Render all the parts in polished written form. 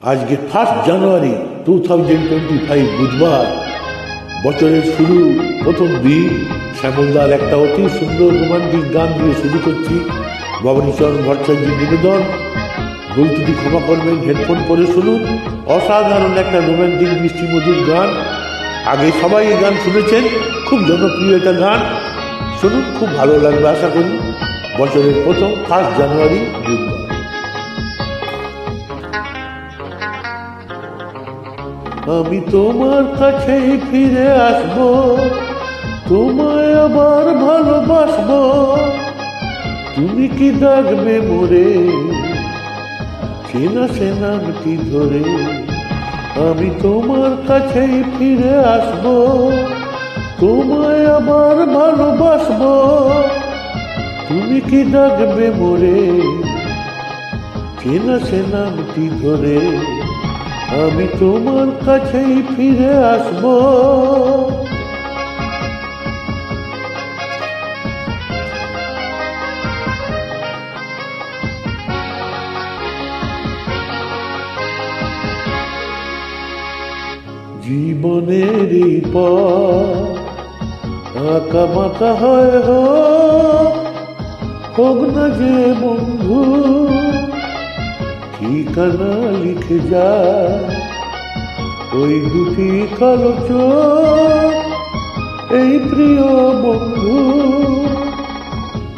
আজকে 1 জানুয়ারি 2025 বুধবার, বছরের শুরু, প্রথম দিন। শ্যামলদার একটা অতি সুন্দর রোমান্টিক গান দিয়ে শুরু করছি। ভবানীচরণ ভট্টাচার্যের নিবেদন, ভুল ত্রুটি ক্ষমা করবেন, হেডফোন পরে শুনুন। অসাধারণ একটা রোমান্টিক মিষ্টি মধুর গান। আগে সবাই এই গান শুনেছেন, খুব জনপ্রিয় একটা গান। শুনুন, খুব ভালো লাগবে আশা করি। বছরের প্রথম 1 জানুয়ারি বুধবার। আমি তোমার কাছেই ফিরে আসবো, তোমায় আবার ভালোবাসবো। তুমি কি ডাকবে মোরে চেনা সে নামটি ধরে? আমি তোমার কাছেই ফিরে আসবো, তোমায় আবার ভালোবাসবো। তুমি কি ডাকবে মোরে চেনা সে নামটি ধরে? আমি তোমার কাছেই ফিরে আসবো। জীবনেরই পথ আঁকা বাঁকা হয়, হোক না যে বন্ধু ঠিকানা লিখে যায় ওই দুটি কালো চোখ। এই প্রিয় বন্ধু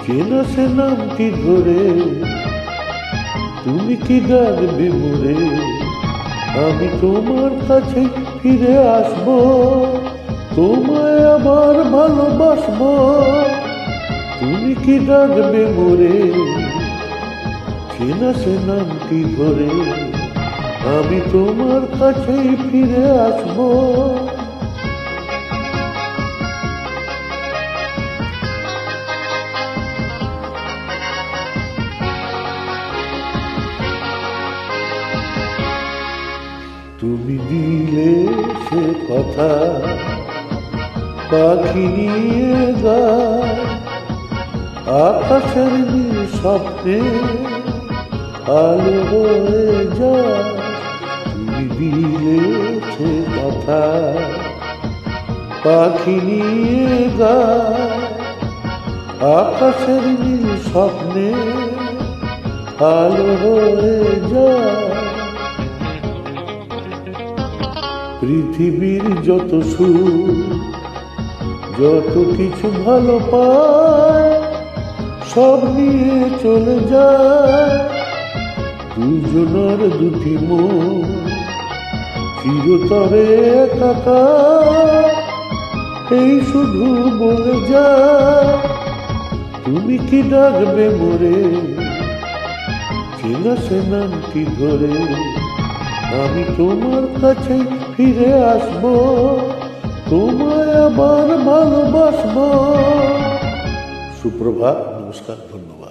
চেনা সে নামটি ধরে? তুমি কি ডাকবে মোরে? আমি তোমার কাছে ফিরে আসবো, তোমায় আবার ভালোবাসবো। তুমি কি ডাকবে মোরে চেনা সে নামটি ধরে? আমি তোমার কাছেই ফিরে আসবো। তুমি দিলে সে কথা পাখি নিয়ে গায় আকাশের নীল স্বপ্নে আলো হয়ে যায়। তুমি দিলে সে কথা পাখি নিয়ে গায় আকাশের নীল স্বপ্নে আলো হয়ে যায়। পৃথিবীর যত সুখ, যত কিছু ভালো পায়, সব নিয়ে চলে যায় দুজনের দুটি মন চিরতরে একাকার। এই শুধু বলে যায়, তুমি কি ডাকবে মোরে চেনা সে নামটি ধরে? আমি তোমার কাছে ফিরে আসবো, তোমায় আবার ভালোবাসবো। সুপ্রভাত, নমস্কার, ধন্যবাদ।